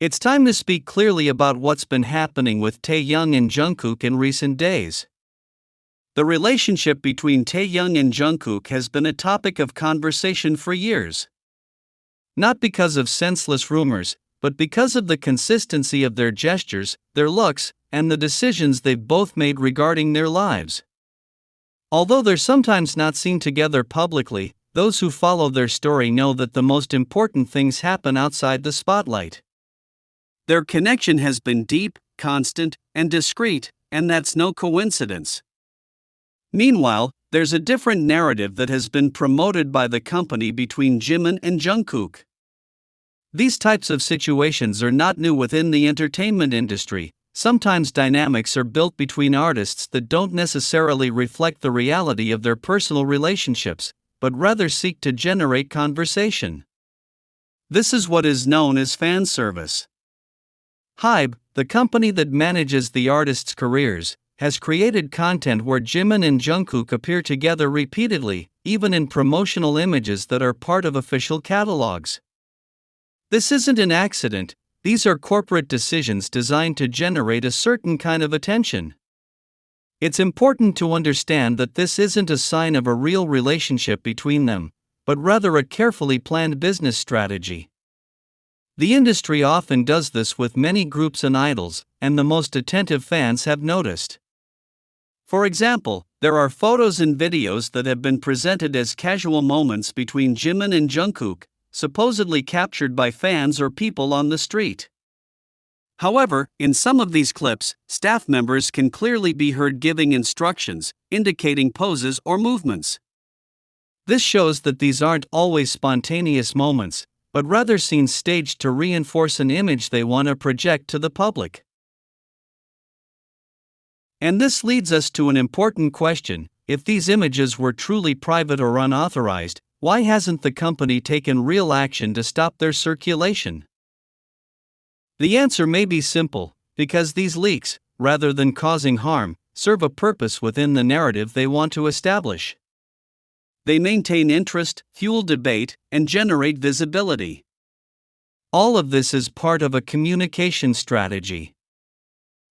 It's time to speak clearly about what's been happening with Taehyung and Jungkook in recent days. The relationship between Taehyung and Jungkook has been a topic of conversation for years. Not because of senseless rumors, but because of the consistency of their gestures, their looks, and the decisions they've both made regarding their lives. Although they're sometimes not seen together publicly, those who follow their story know that the most important things happen outside the spotlight. Their connection has been deep, constant, and discreet, and that's no coincidence. Meanwhile, there's a different narrative that has been promoted by the company between Jimin and Jungkook. These types of situations are not new within the entertainment industry. Sometimes dynamics are built between artists that don't necessarily reflect the reality of their personal relationships, but rather seek to generate conversation. This is what is known as fan service. Hybe, the company that manages the artists' careers, has created content where Jimin and Jungkook appear together repeatedly, even in promotional images that are part of official catalogs. This isn't an accident. These are corporate decisions designed to generate a certain kind of attention. It's important to understand that this isn't a sign of a real relationship between them, but rather a carefully planned business strategy. The industry often does this with many groups and idols, and the most attentive fans have noticed. For example, there are photos and videos that have been presented as casual moments between Jimin and Jungkook, supposedly captured by fans or people on the street. However, in some of these clips, staff members can clearly be heard giving instructions, indicating poses or movements. This shows that these aren't always spontaneous moments, but rather scenes staged to reinforce an image they want to project to the public. And this leads us to an important question: if these images were truly private or unauthorized, why hasn't the company taken real action to stop their circulation? The answer may be simple: because these leaks, rather than causing harm, serve a purpose within the narrative they want to establish. They maintain interest, fuel debate, and generate visibility. All of this is part of a communication strategy.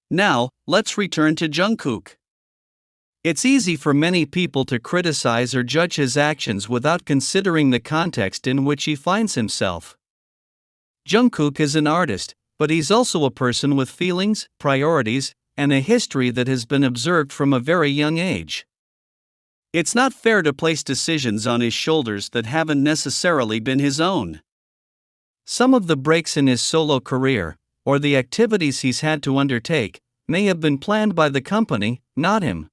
Now, let's return to Jungkook. It's easy for many people to criticize or judge his actions without considering the context in which he finds himself. Jungkook is an artist, but he's also a person with feelings, priorities, and a history that has been observed from a very young age. It's not fair to place decisions on his shoulders that haven't necessarily been his own. Some of the breaks in his solo career, or the activities he's had to undertake, may have been planned by the company, not him.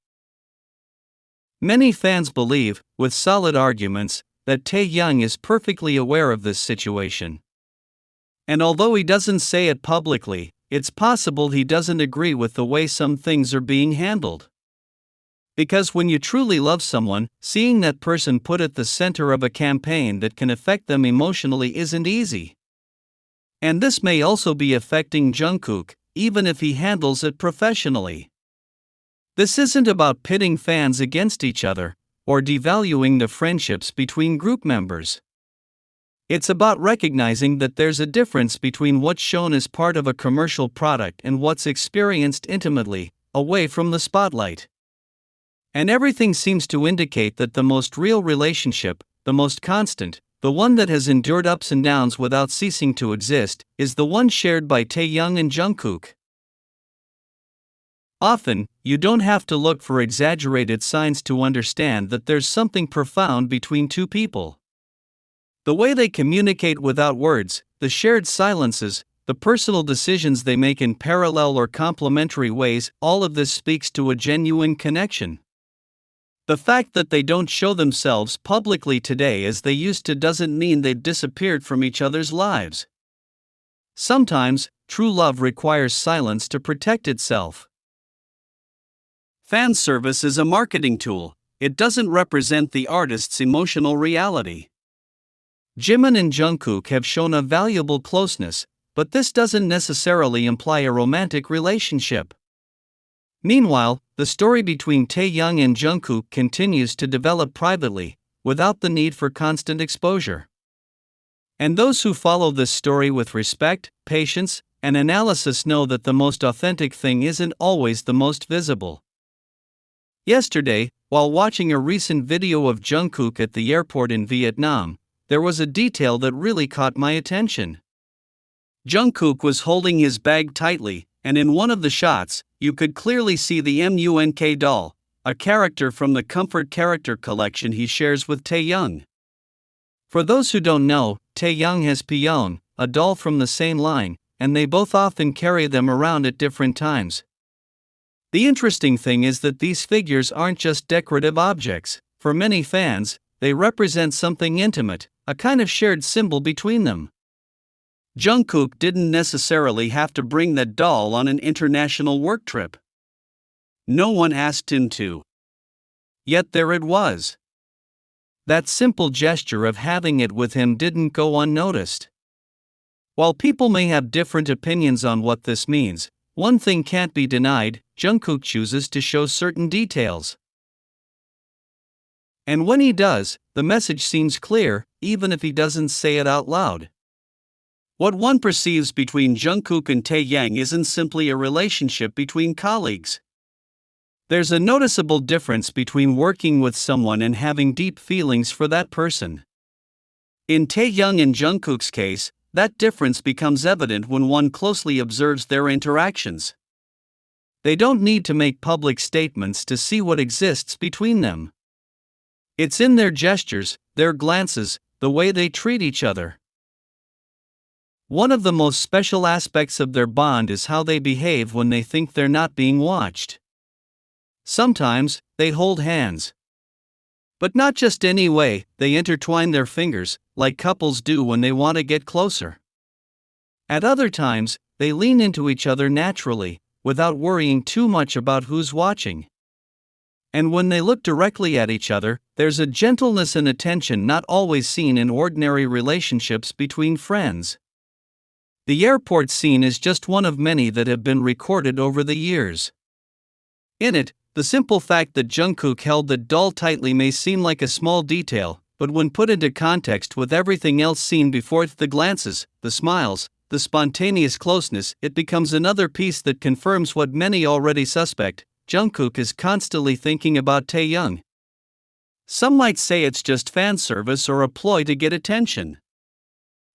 Many fans believe, with solid arguments, that Taehyung is perfectly aware of this situation. And although he doesn't say it publicly, it's possible he doesn't agree with the way some things are being handled. Because when you truly love someone, seeing that person put at the center of a campaign that can affect them emotionally isn't easy. And this may also be affecting Jungkook, even if he handles it professionally. This isn't about pitting fans against each other, or devaluing the friendships between group members. It's about recognizing that there's a difference between what's shown as part of a commercial product and what's experienced intimately, away from the spotlight. And everything seems to indicate that the most real relationship, the most constant, the one that has endured ups and downs without ceasing to exist, is the one shared by Taehyung and Jungkook. Often, you don't have to look for exaggerated signs to understand that there's something profound between two people. The way they communicate without words, the shared silences, the personal decisions they make in parallel or complementary ways, all of this speaks to a genuine connection. The fact that they don't show themselves publicly today as they used to doesn't mean they've disappeared from each other's lives. Sometimes, true love requires silence to protect itself. Fan service is a marketing tool. It doesn't represent the artist's emotional reality. Jimin and Jungkook have shown a valuable closeness, but this doesn't necessarily imply a romantic relationship. Meanwhile, the story between Taehyung and Jungkook continues to develop privately, without the need for constant exposure. And those who follow this story with respect, patience, and analysis know that the most authentic thing isn't always the most visible. Yesterday, while watching a recent video of Jungkook at the airport in Vietnam, there was a detail that really caught my attention. Jungkook was holding his bag tightly, and in one of the shots, you could clearly see the MUNK doll, a character from the Comfort character collection he shares with Taehyung. For those who don't know, Taehyung has Pyeon, a doll from the same line, and they both often carry them around at different times. The interesting thing is that these figures aren't just decorative objects. For many fans, they represent something intimate, a kind of shared symbol between them. Jungkook didn't necessarily have to bring that doll on an international work trip. No one asked him to. Yet there it was. That simple gesture of having it with him didn't go unnoticed. While people may have different opinions on what this means, one thing can't be denied: Jungkook chooses to show certain details. And when he does, the message seems clear, even if he doesn't say it out loud. What one perceives between Jungkook and Taehyung isn't simply a relationship between colleagues. There's a noticeable difference between working with someone and having deep feelings for that person. In Taehyung and Jungkook's case, that difference becomes evident when one closely observes their interactions. They don't need to make public statements to see what exists between them. It's in their gestures, their glances, the way they treat each other. One of the most special aspects of their bond is how they behave when they think they're not being watched. Sometimes, they hold hands. But not just any way, they intertwine their fingers, like couples do when they want to get closer. At other times, they lean into each other naturally, without worrying too much about who's watching. And when they look directly at each other, there's a gentleness and attention not always seen in ordinary relationships between friends. The airport scene is just one of many that have been recorded over the years. In it, the simple fact that Jungkook held the doll tightly may seem like a small detail, but when put into context with everything else seen before it, the glances, the smiles, the spontaneous closeness, it becomes another piece that confirms what many already suspect: Jungkook is constantly thinking about Taehyung. Some might say it's just fan service or a ploy to get attention.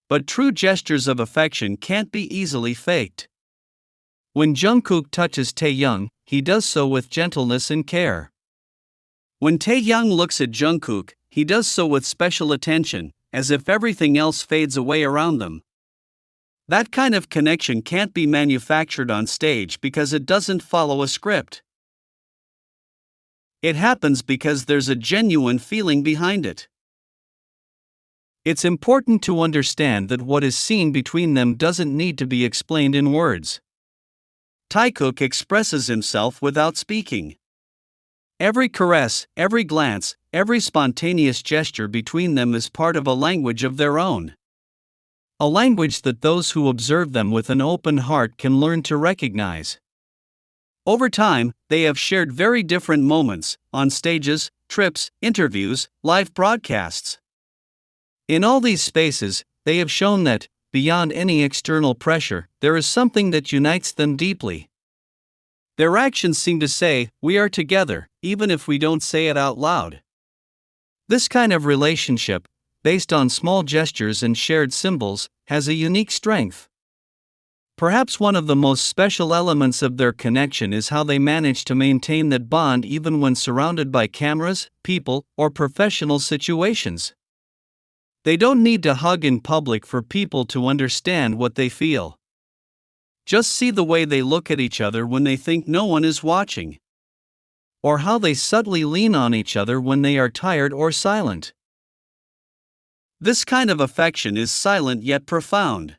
But true gestures of affection can't be easily faked. When Jungkook touches Taehyung, he does so with gentleness and care. When Taehyung looks at Jungkook, he does so with special attention, as if everything else fades away around them. That kind of connection can't be manufactured on stage because it doesn't follow a script. It happens because there's a genuine feeling behind it. It's important to understand that what is seen between them doesn't need to be explained in words. Taekook expresses himself without speaking. Every caress, every glance, every spontaneous gesture between them is part of a language of their own. A language that those who observe them with an open heart can learn to recognize. Over time, they have shared very different moments, on stages, trips, interviews, live broadcasts. In all these spaces, they have shown that, beyond any external pressure, there is something that unites them deeply. Their actions seem to say, "We are together," even if we don't say it out loud. This kind of relationship, based on small gestures and shared symbols, has a unique strength. Perhaps one of the most special elements of their connection is how they manage to maintain that bond even when surrounded by cameras, people, or professional situations. They don't need to hug in public for people to understand what they feel. Just see the way they look at each other when they think no one is watching. Or how they subtly lean on each other when they are tired or silent. This kind of affection is silent yet profound.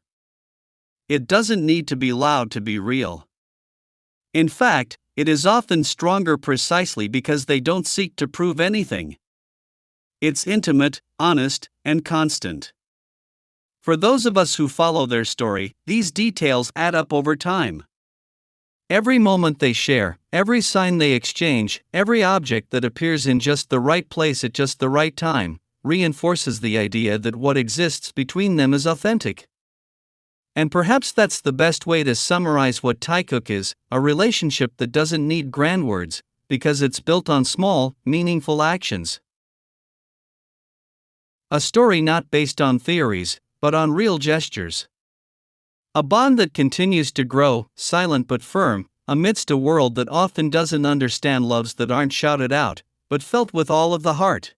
It doesn't need to be loud to be real. In fact, it is often stronger precisely because they don't seek to prove anything. It's intimate, honest, and constant. For those of us who follow their story, these details add up over time. Every moment they share, every sign they exchange, every object that appears in just the right place at just the right time, reinforces the idea that what exists between them is authentic. And perhaps that's the best way to summarize what Taekook is, a relationship that doesn't need grand words, because it's built on small, meaningful actions. A story not based on theories, but on real gestures. A bond that continues to grow, silent but firm, amidst a world that often doesn't understand loves that aren't shouted out, but felt with all of the heart.